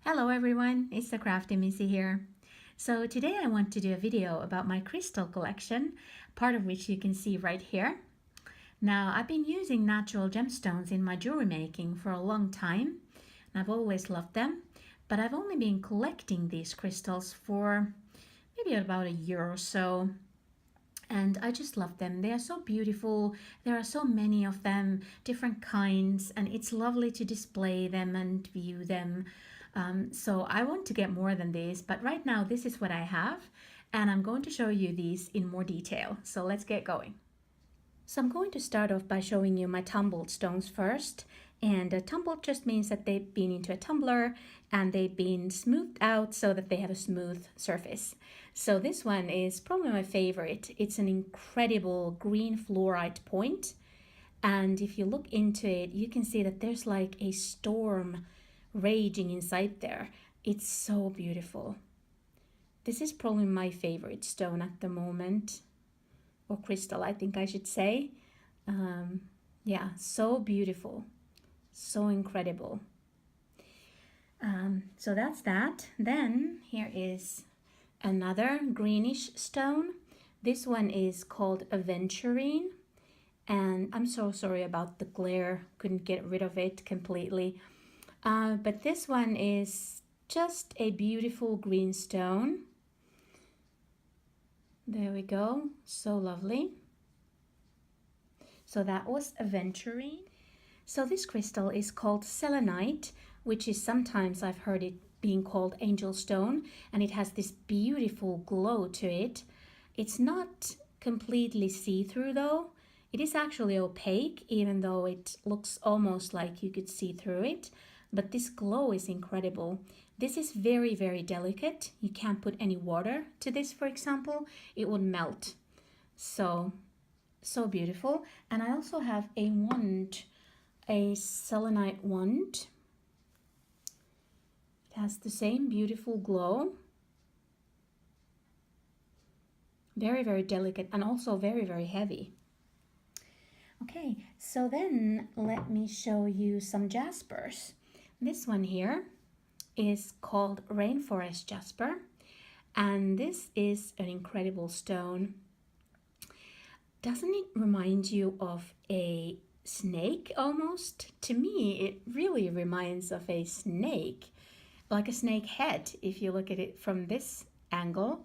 Hello everyone, it's the Crafty Missy here. So today I want to do a video about my crystal collection, part of which you can see right here. Now I've been using natural gemstones in my jewelry making for a long time, and I've always loved them, but I've only been collecting these crystals for maybe about a year or so. And I just love them. They are so beautiful. There are so many of them, different kinds, and it's lovely to display them and view them. So I want to get more than this, but right now this is what I have, and I'm going to show you these in more detail. So let's get going. So I'm going to start off by showing you my tumbled stones first. And tumbled just means that they've been into a tumbler and they've been smoothed out so that they have a smooth surface. So this one is probably my favorite. It's an incredible green fluorite point. And if you look into it, you can see that there's like a storm raging inside there. It's so beautiful. This is probably my favorite stone at the moment, or crystal, I think I should say. Yeah, so beautiful, so incredible. So that's that. Then here is another greenish stone. This one is called aventurine, and I'm so sorry about the glare, couldn't get rid of it completely. But this one is just a beautiful green stone. There we go, so lovely. So that was aventurine. So this crystal is called selenite, which is sometimes I've heard it being called angel stone, and it has this beautiful glow to it. It's not completely see-through though. It is actually opaque, even though it looks almost like you could see through it. But this glow is incredible. This is very, very delicate. You can't put any water to this, for example. It would melt. So beautiful. And I also have a wand, a selenite wand. It has the same beautiful glow. Very, very delicate and also very, very heavy. Okay, so then let me show you some jaspers. This one here is called rainforest jasper, and this is an incredible stone. Doesn't it remind you of a snake almost? To me, it really reminds of a snake, like a snake head if you look at it from this angle.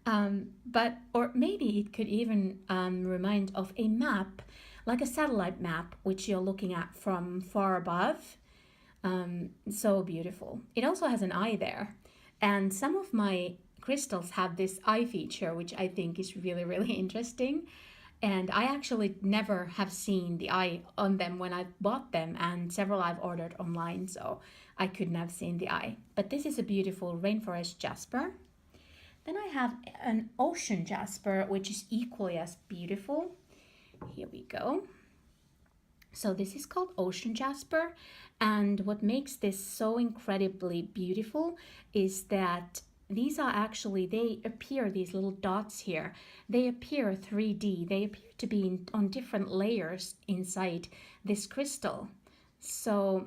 Or maybe it could even remind of a map, like a satellite map, which you're looking at from far above. So beautiful. It also has an eye there. And some of my crystals have this eye feature, which I think is really, really interesting. And I actually never have seen the eye on them when I bought them, and several I've ordered online, so I couldn't have seen the eye. But this is a beautiful rainforest jasper. Then I have an ocean jasper, which is equally as beautiful. Here we go. So this is called ocean jasper, and what makes this so incredibly beautiful is that these are actually, they appear, these little dots here, they appear 3D. They appear to be on different layers inside this crystal. So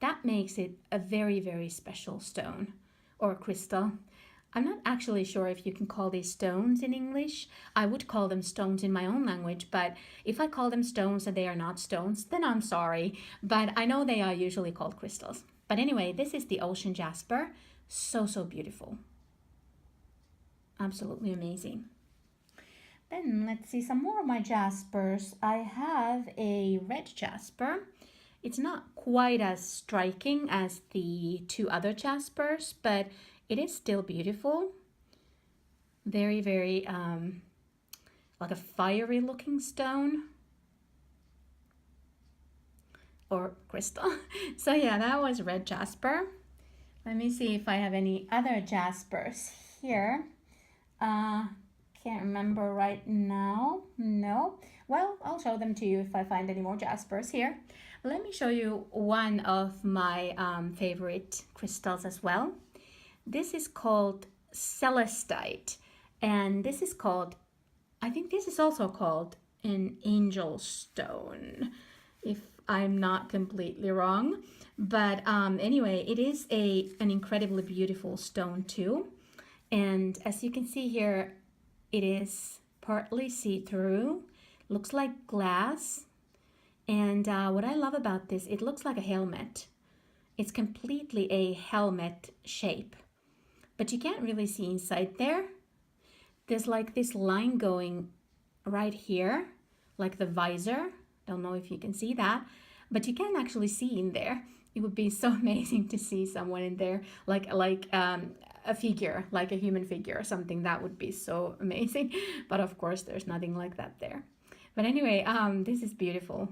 that makes it a very, very special stone or crystal. I'm not actually sure if you can call these stones in English. I would call them stones in my own language, but if I call them stones and they are not stones, then I'm sorry. But I know they are usually called crystals. But anyway, this is the ocean jasper. So, so beautiful. Absolutely amazing. Then let's see some more of my jaspers. I have a red jasper. It's not quite as striking as the two other jaspers, but it is still beautiful. Very, very like a fiery looking stone or crystal. So yeah, that was red jasper. Let me see if I have any other jaspers here. Can't remember right now. No. Well, I'll show them to you if I find any more jaspers here. Let me show you one of my favorite crystals as well. This is called celestite, and this is called, I think this is also called an angel stone, if I'm not completely wrong. But anyway, it is an incredibly beautiful stone too. And as you can see here, it is partly see-through, looks like glass. And what I love about this, it looks like a helmet. It's completely a helmet shape, but you can't really see inside there. There's like this line going right here, like the visor. Don't know if you can see that, but you can actually see in there. It would be so amazing to see someone in there, like a figure, like a human figure or something. That would be so amazing. But of course, there's nothing like that there. But anyway, this is beautiful.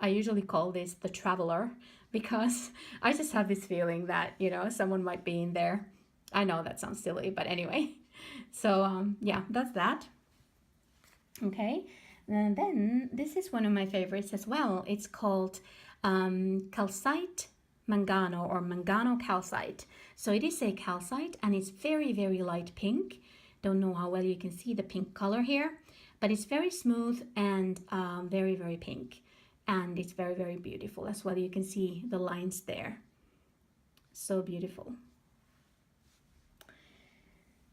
I usually call this the traveler because I just have this feeling that, you know, someone might be in there. I know that sounds silly, but anyway. So yeah, that's that. Okay, and then this is one of my favorites as well. It's called calcite mangano or mangano calcite. So it is a calcite and it's very, very light pink. Don't know how well you can see the pink color here, but it's very smooth and very, very pink. And it's very, very beautiful as well. You can see the lines there. So beautiful.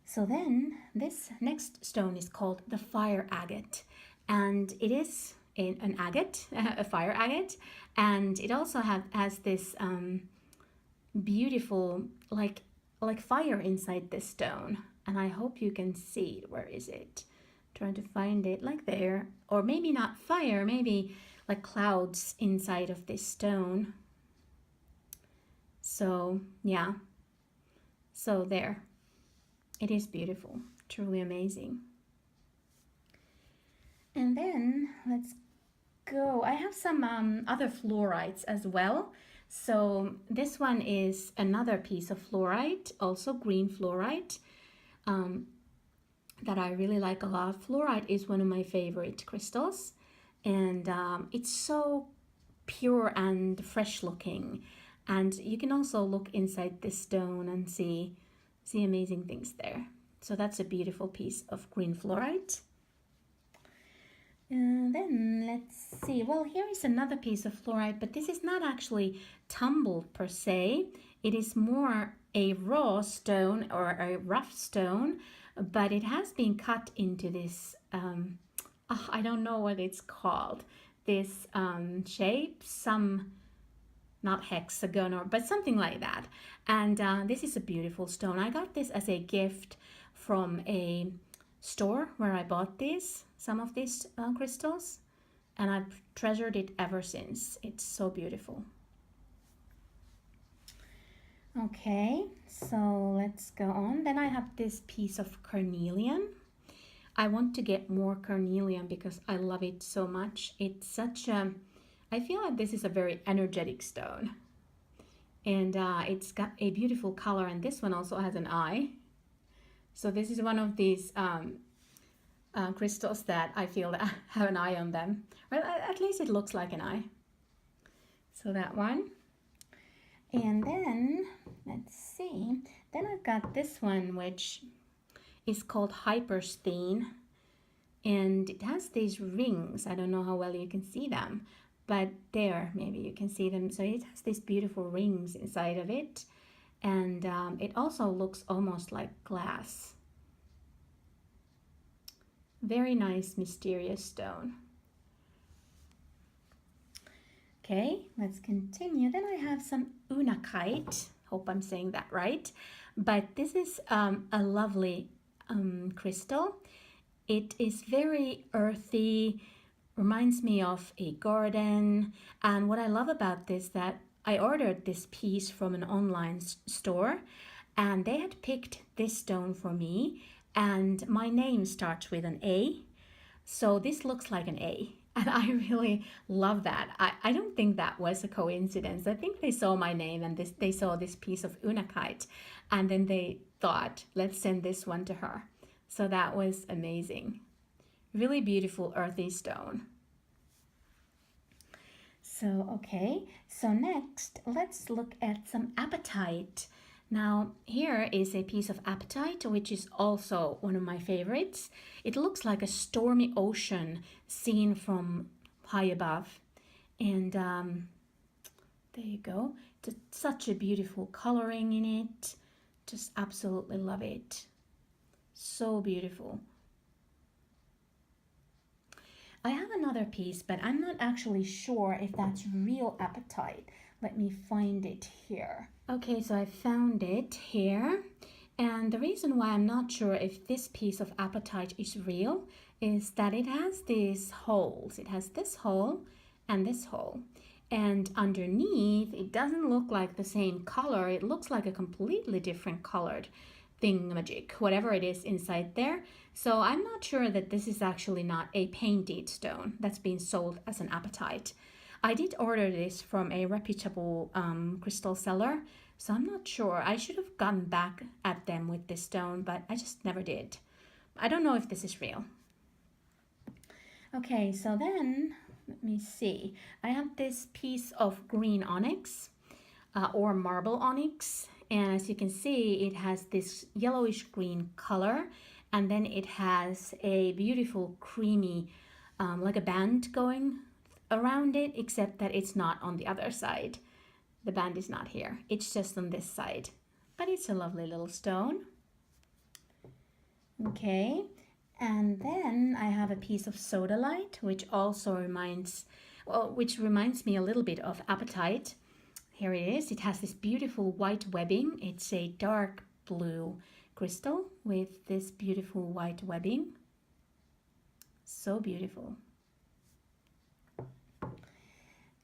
So then this next stone is called the fire agate. And it is an agate, a fire agate. And it also has this beautiful, like fire inside this stone. And I hope you can see it. Where is it? Trying to find it, like there. Or maybe not fire, maybe like clouds inside of this stone. So yeah, so there, it is beautiful, truly amazing. And then let's go. I have some other fluorites as well. So this one is another piece of fluorite, also green fluorite, that I really like a lot. Fluorite is one of my favorite crystals. And it's so pure and fresh looking. And you can also look inside this stone and see amazing things there. So that's a beautiful piece of green fluorite. And then let's see. Well, here is another piece of fluorite, but this is not actually tumbled per se. It is more a raw stone or a rough stone, but it has been cut into this I don't know what it's called, this shape, some, not hexagon, but something like that. And this is a beautiful stone. I got this as a gift from a store where I bought some of these crystals, and I've treasured it ever since. It's so beautiful. Okay, so let's go on. Then I have this piece of carnelian. I want to get more carnelian because I love it so much. It's such a, I feel like this is a very energetic stone. And it's got a beautiful color, and this one also has an eye. So this is one of these crystals that I feel that have an eye on them. Well, at least it looks like an eye. So that one. And then, let's see. Then I've got this one, which is called hypersthene, and it has these rings. I don't know how well you can see them, but there, maybe you can see them. So it has these beautiful rings inside of it, and it also looks almost like glass. Very nice, mysterious stone. Okay, let's continue. Then I have some unakite. Hope I'm saying that right. But this is a lovely crystal. It is very earthy, reminds me of a garden. And what I love about this, that I ordered this piece from an online store, and they had picked this stone for me, and my name starts with an A. So this looks like an A. And I really love that. I don't think that was a coincidence. I think they saw my name and they saw this piece of unakite, and then they thought, let's send this one to her. So that was amazing. Really beautiful earthy stone. So, okay. So next, let's look at some apatite. Now, here is a piece of apatite, which is also one of my favorites. It looks like a stormy ocean seen from high above. And there you go. Just such a beautiful coloring in it. Just absolutely love it. So beautiful. I have another piece, but I'm not actually sure if that's real apatite. Let me find it here. Okay, so I found it here. And the reason why I'm not sure if this piece of apatite is real is that it has these holes. It has this hole and this hole. And underneath, it doesn't look like the same color. It looks like a completely different colored thingamajig, whatever it is inside there. So I'm not sure that this is actually not a painted stone that's being sold as an apatite. I did order this from a reputable crystal seller, so I'm not sure. I should have gotten back at them with this stone, but I just never did. I don't know if this is real. Okay, so then, let me see. I have this piece of green onyx or marble onyx. And as you can see, it has this yellowish green color. And then it has a beautiful creamy, like a band going around it, except that it's not on the other side. The band is not here. It's just on this side. But it's a lovely little stone. Okay. And then I have a piece of sodalite, which also reminds me a little bit of apatite. Here it is. It has this beautiful white webbing. It's a dark blue crystal with this beautiful white webbing. So beautiful.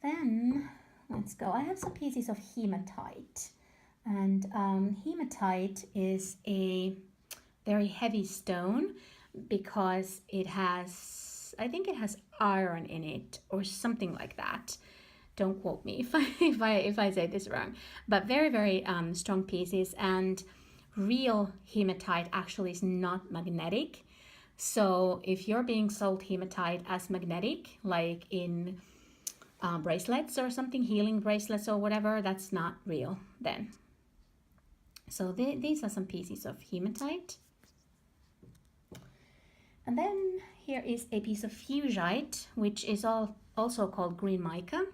Then let's go. I have some pieces of hematite. And hematite is a very heavy stone because it has, I think it has iron in it or something like that. Don't quote me if I say this wrong, but very, very strong pieces. And real hematite actually is not magnetic. So if you're being sold hematite as magnetic, like in bracelets or something, healing bracelets or whatever, that's not real then. So these are some pieces of hematite. And then here is a piece of fusite, which is also called green mica.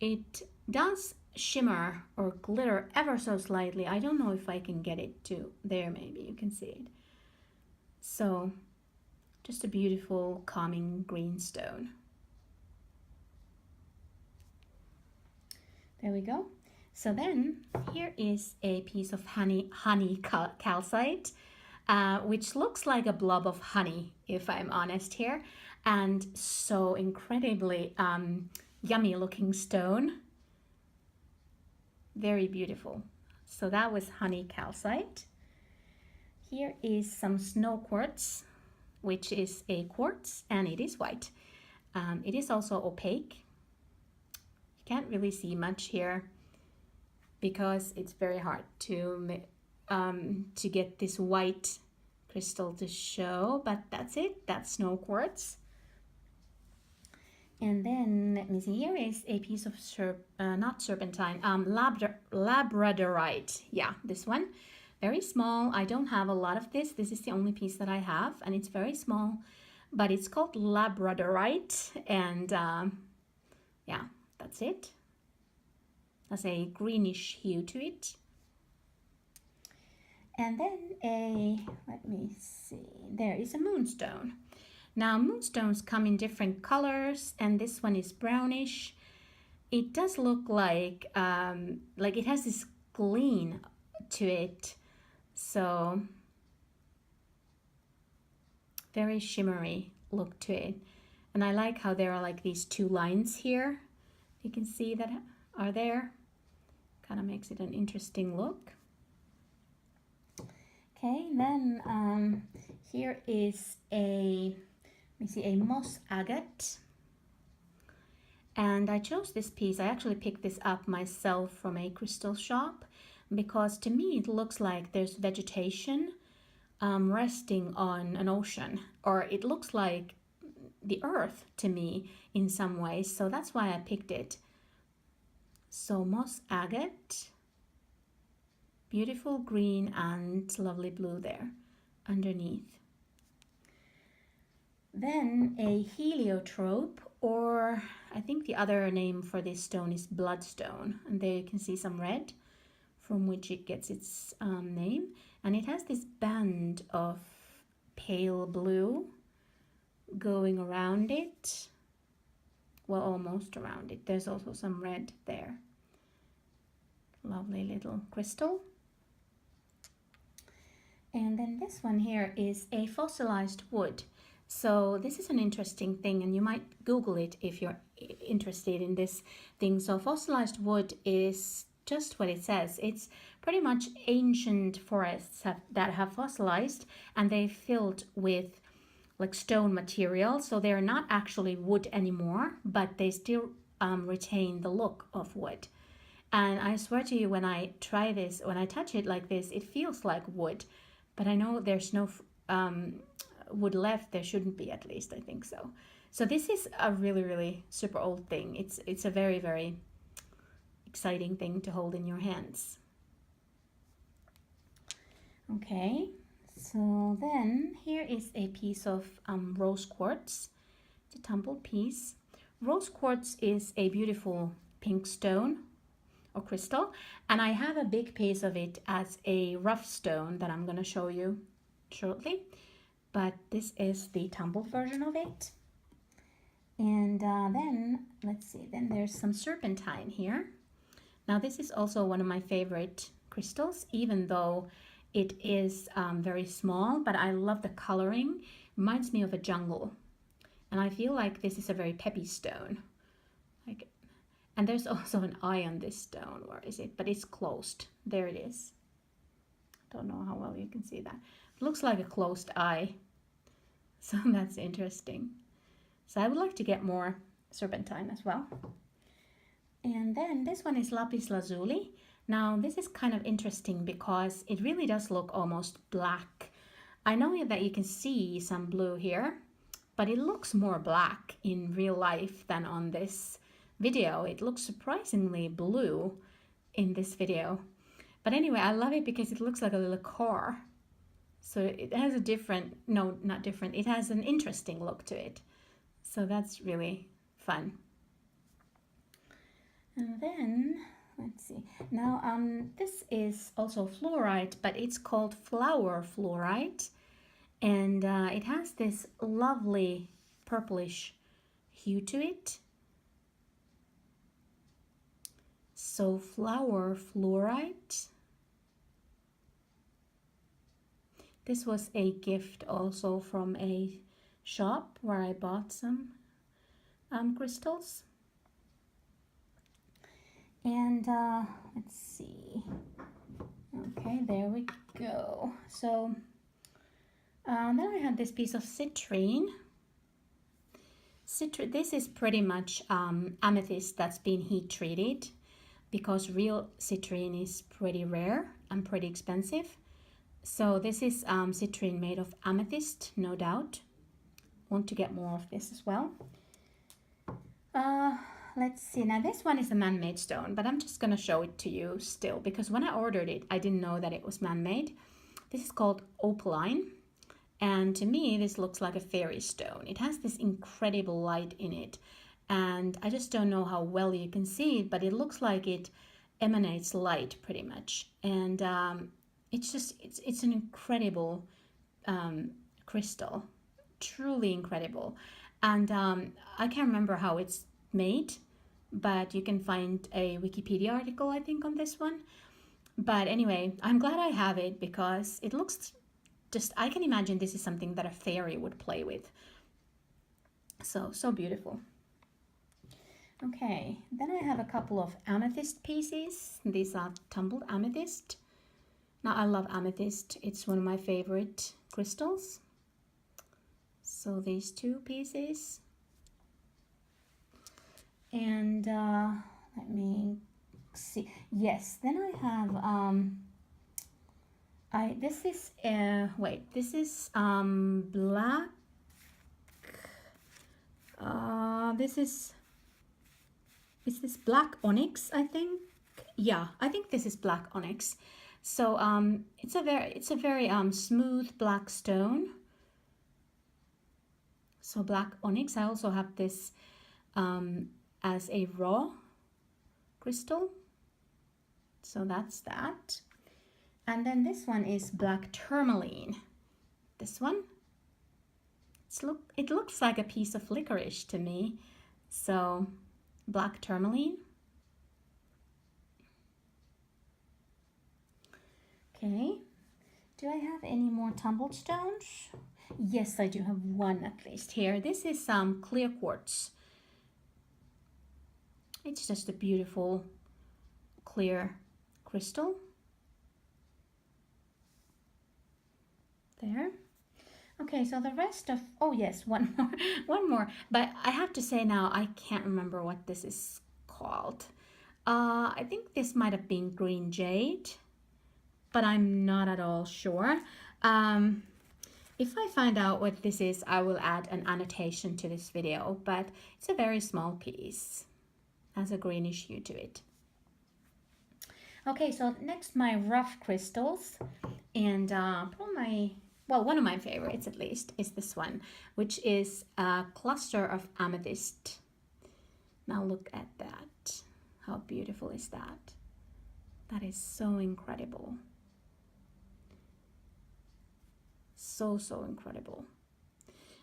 It does shimmer or glitter ever so slightly. I don't know if I can get it to there, maybe you can see it. So just a beautiful calming green stone. There we go. So then here is a piece of honey calcite, which looks like a blob of honey, if I'm honest here, and so incredibly yummy looking stone. Very beautiful. So that was honey calcite. Here is some snow quartz, which is a quartz, and it is white. It is also opaque. You can't really see much here because it's very hard to get this white crystal to show, but that's it. That's snow quartz. And then let me see, here is a piece of not serpentine, labradorite. Yeah, this one, very small. I don't have a lot of this. This is the only piece that I have, and it's very small, but it's called labradorite. And yeah, that's it. That's a greenish hue to it. And then let me see, there is a moonstone. Now moonstones come in different colors, and this one is brownish. It does look like it has this gleam to it, so very shimmery look to it. And I like how there are like these two lines here. You can see that are there. Kind of makes it an interesting look. Okay, then here is a moss agate. And I chose this piece. I actually picked this up myself from a crystal shop because to me it looks like there's vegetation resting on an ocean, or it looks like the earth to me in some ways. So that's why I picked it. So moss agate, beautiful green and lovely blue there underneath. Then a heliotrope or I think the other name for this stone is bloodstone, and there you can see some red from which it gets its name, and it has this band of pale blue going around it, well, almost around it. There's also some red there. Lovely little crystal. And then this one here is a fossilized wood. So this is an interesting thing, and you might Google it if you're interested in this thing. So fossilized wood is just what it says. It's pretty much ancient forests that have fossilized, and they filled with like stone material. So they're not actually wood anymore, but they still retain the look of wood. And I swear to you, when I try this, when I touch it like this, it feels like wood. But I know there's no wood left. There shouldn't be, at least I think so. So this is a really, really super old thing. It's a very, very exciting thing to hold in your hands. Okay, so then here is a piece of rose quartz. It's a tumbled piece. Rose quartz is a beautiful pink stone or crystal, and I have a big piece of it as a rough stone that I'm going to show you shortly, but this is the tumbled version of it. And then let's see, then there's some serpentine here. Now this is also one of my favorite crystals, even though it is very small, but I love the coloring. Reminds me of a jungle, and I feel like this is a very peppy stone. Like, and there's also an eye on this stone. Where is it? But it's closed. There it is. Don't know how well you can see that. It looks like a closed eye. So that's interesting. So I would like to get more serpentine as well. And then this one is lapis lazuli. Now this is kind of interesting because it really does look almost black. I know that you can see some blue here, but it looks more black in real life than on this video. It looks surprisingly blue in this video. But anyway, I love it because it looks like a little car. So it has a different, no, not different, it has an interesting look to it. So that's really fun. And then, let's see. Now, this is also fluorite, but it's called flower fluorite. And it has this lovely purplish hue to it. So flower fluorite. This was a gift also from a shop where I bought some crystals. And let's see. Okay, there we go. So then I had this piece of citrine. This is pretty much amethyst that's been heat treated, because real citrine is pretty rare and pretty expensive. So this is citrine made of amethyst, no doubt. Want to get more of this as well. Let's see, now this one is a man-made stone, but I'm just gonna show it to you still, because when I ordered it, I didn't know that it was man-made. This is called opaline, and to me, this looks like a fairy stone. It has this incredible light in it, and I just don't know how well you can see it, but it looks like it emanates light pretty much. And it's an incredible crystal, truly incredible. And I can't remember how it's made, but you can find a Wikipedia article, I think, on this one. But anyway, I'm glad I have it because it looks just, I can imagine this is something that a fairy would play with. So beautiful. Okay, then I have a couple of amethyst pieces. These are tumbled amethyst. Now I love amethyst. It's one of my favorite crystals. So these two pieces. And let me see. Yes, then I have this is black. Is this black onyx, I think? Yeah, I think this is black onyx. So it's a very smooth black stone. So black onyx. I also have this as a raw crystal. So that's that. And then this one is black tourmaline. This one, it looks like a piece of licorice to me. So black tourmaline. Okay, do I have any more tumbled stones? Yes, I do have one at least here. This is some clear quartz. It's just a beautiful clear crystal. There. Okay, so the rest of, oh yes, one more. But I have to say now, I can't remember what this is called. I think this might have been green jade, but I'm not at all sure. If I find out what this is, I will add an annotation to this video, but it's a very small piece, has a greenish hue to it. Okay, so next my rough crystals, and probably one of my favorites at least is this one, which is a cluster of amethyst. Now look at that. How beautiful is that? That is so incredible. So incredible.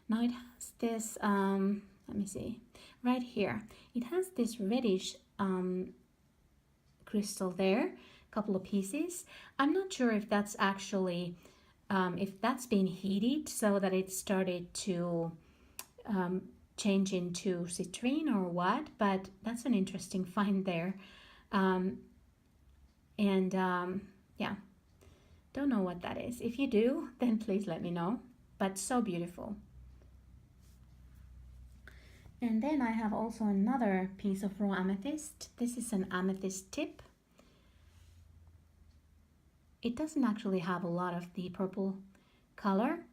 Now it has this, let me see, right here. It has this reddish crystal there, a couple of pieces. I'm not sure if that's actually, if that's been heated so that it started to change into citrine or what, but that's an interesting find there. Yeah, don't know what that is. If you do, then please let me know, but so beautiful. And then I have also another piece of raw amethyst. This is an amethyst tip. It doesn't actually have a lot of the purple color.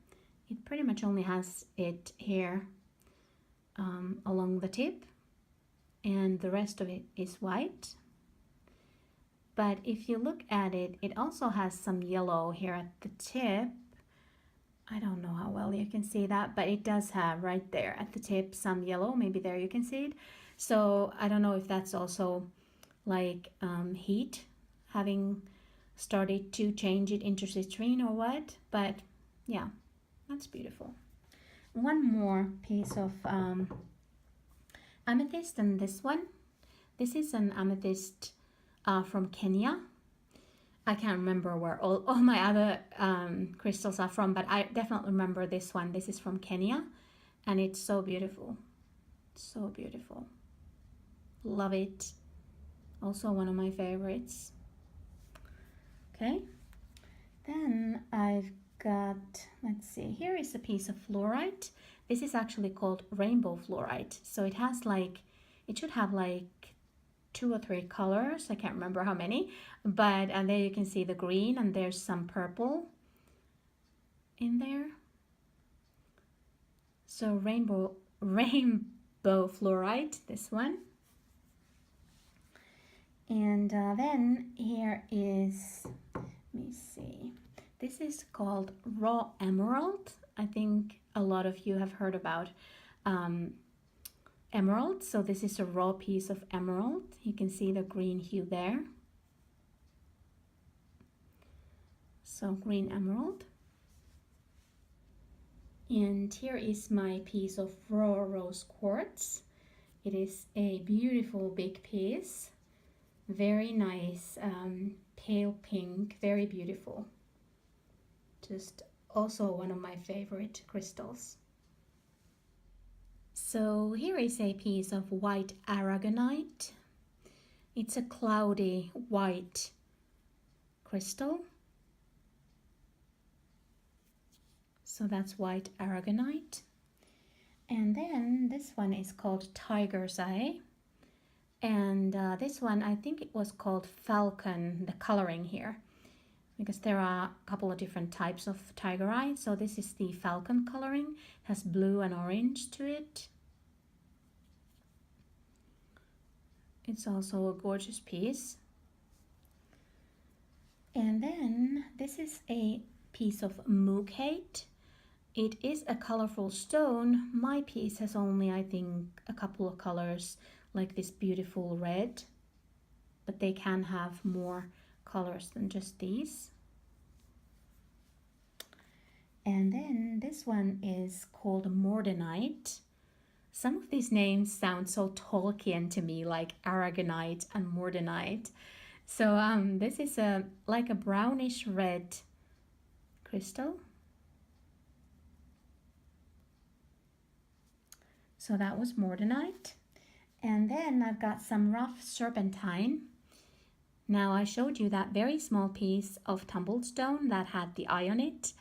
It pretty much only has it here along the tip, and the rest of it is white. But if you look at it, it also has some yellow here at the tip. I don't know how well you can see that, but it does have right there at the tip some yellow. Maybe there you can see it. So I don't know if that's also like heat having started to change it into citrine or what, but yeah, that's beautiful. One more piece of amethyst, and this one. This is an amethyst from Kenya. I can't remember where all my other crystals are from, but I definitely remember this one. This is from Kenya, and it's so beautiful. So beautiful. Love it. Also one of my favorites. Okay, then I've got, let's see, here is a piece of fluorite. This is actually called rainbow fluorite. So it has like, it should have like 2 or 3 colors. I can't remember how many, but and there you can see the green, and there's some purple in there. So rainbow fluorite, this one. And then here is, let me see, this is called raw emerald. I think a lot of you have heard about emerald. So this is a raw piece of emerald. You can see the green hue there. So green emerald. And here is my piece of raw rose quartz. It is a beautiful big piece. Very nice, pale pink, very beautiful. Just also one of my favorite crystals. So here is a piece of white aragonite. It's a cloudy white crystal. So that's white aragonite. And then this one is called tiger's eye. And this one, I think it was called falcon, the coloring here, because there are a couple of different types of tiger eye. So this is the falcon coloring, it has blue and orange to it. It's also a gorgeous piece. And then this is a piece of mookaite. it is a colorful stone. My piece has only, I think, a couple of colors, like this beautiful red, but they can have more colors than just these. And then this one is called Mordenite. Some of these names sound so Tolkien to me, like Aragonite and Mordenite. So this is like a brownish red crystal. So that was Mordenite. And then I've got some rough serpentine. Now I showed you that very small piece of tumbled stone that had the eye on it.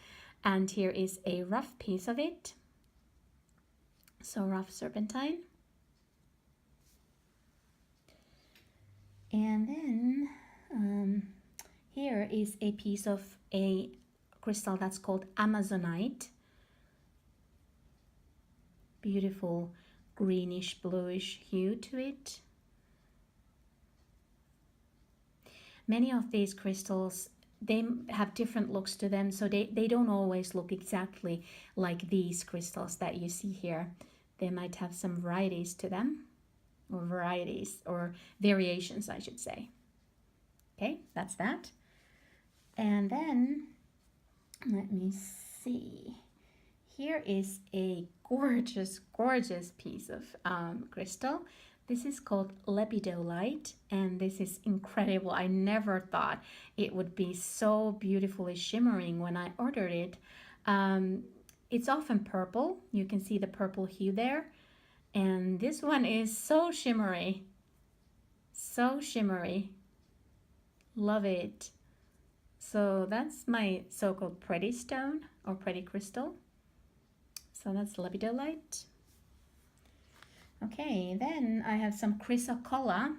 And here is a rough piece of it. So rough serpentine. And then here is a piece of a crystal that's called Amazonite. Beautiful greenish bluish hue to it. Many of these crystals, they have different looks to them, so they don't always look exactly like these crystals that you see here. They might have some varieties to them, or variations, I should say. Okay, that's that. And then, let me see. Here is a gorgeous, gorgeous piece of crystal. This is called lepidolite, and this is incredible. I never thought it would be so beautifully shimmering when I ordered it. It's often purple. You can see the purple hue there. And this one is so shimmery. So shimmery. Love it. So that's my so-called pretty stone or pretty crystal. So that's lepidolite. Okay, then I have some chrysocolla.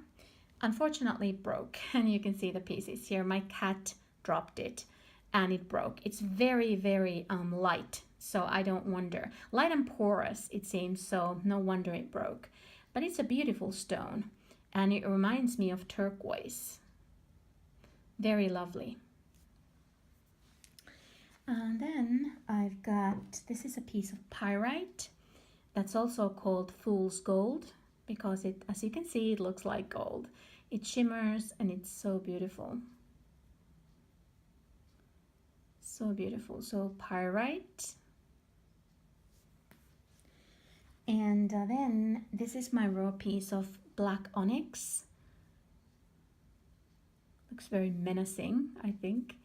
Unfortunately it broke, and you can see the pieces here. My cat dropped it and it broke. It's very, very light, so I don't wonder. Light and porous, it seems, so no wonder it broke. But it's a beautiful stone, and it reminds me of turquoise. Very lovely. And then I've got, this is a piece of pyrite. That's also called fool's gold because it, as you can see, it looks like gold. It shimmers and it's so beautiful. So beautiful. So pyrite. And then this is my raw piece of black onyx. Looks very menacing, I think.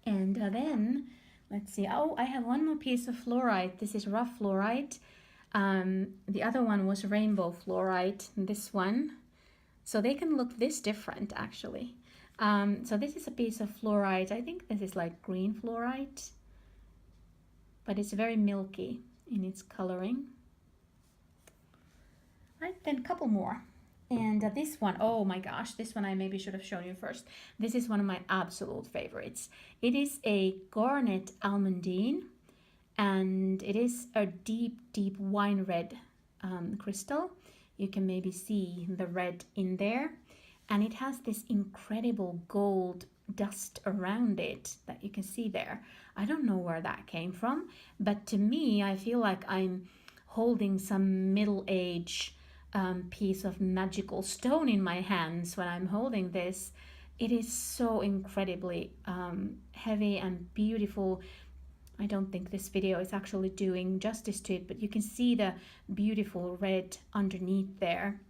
And then, let's see, oh, I have one more piece of fluorite. This is rough fluorite. The other one was rainbow fluorite, this one. So they can look this different, actually. So this is a piece of fluorite. I think this is like green fluorite, but it's very milky in its coloring. Right, then a couple more. And this one, oh my gosh, this one I maybe should have shown you first. This is one of my absolute favorites. It is a garnet almandine, and it is a deep, deep wine red crystal. You can maybe see the red in there. And it has this incredible gold dust around it that you can see there. I don't know where that came from, but to me, I feel like I'm holding some middle-age piece of magical stone in my hands when I'm holding this. It is so incredibly heavy and beautiful. I don't think this video is actually doing justice to it, but you can see the beautiful red underneath there.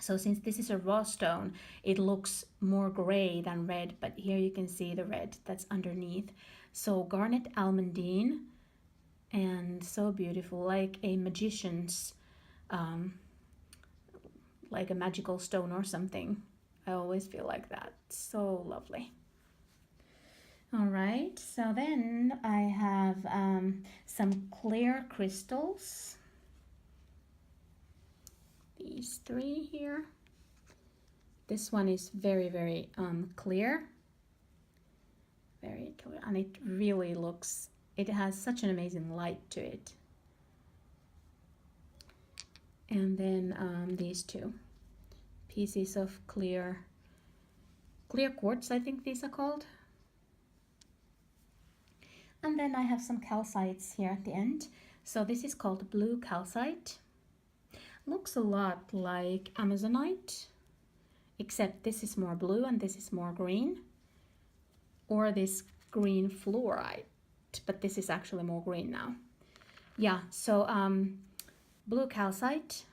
So since this is a raw stone, it looks more gray than red, but here you can see the red that's underneath. So garnet almandine, and so beautiful, like a magician's like a magical stone or something. I always feel like that. So lovely. All right, so then I have some clear crystals. These three here. This one is very, very clear. Very clear, and it really looks, it has such an amazing light to it. And then these two pieces of clear quartz, I think these are called. And then I have some calcites here at the end. So this is called blue calcite. Looks a lot like Amazonite, except this is more blue and this is more green. Or this green fluorite, but this is actually more green now. Yeah, so blue calcite.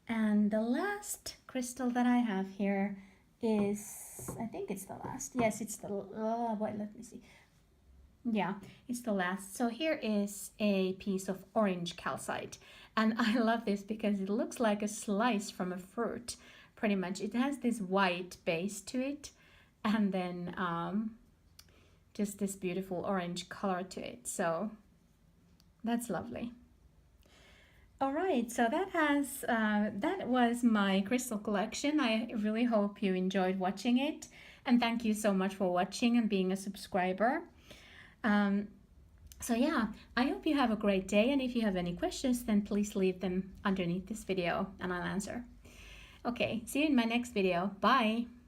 And the last crystal that I have here is, I think it's the last. Yes, it's the, wait, let me see. Yeah, it's the last. So here is a piece of orange calcite. And I love this because it looks like a slice from a fruit, pretty much. It has this white base to it, and then just this beautiful orange color to it. So that's lovely. All right, so that was my crystal collection. I really hope you enjoyed watching it, and thank you so much for watching and being a subscriber. So yeah, I hope you have a great day, and if you have any questions, then please leave them underneath this video and I'll answer. Okay, see you in my next video. Bye!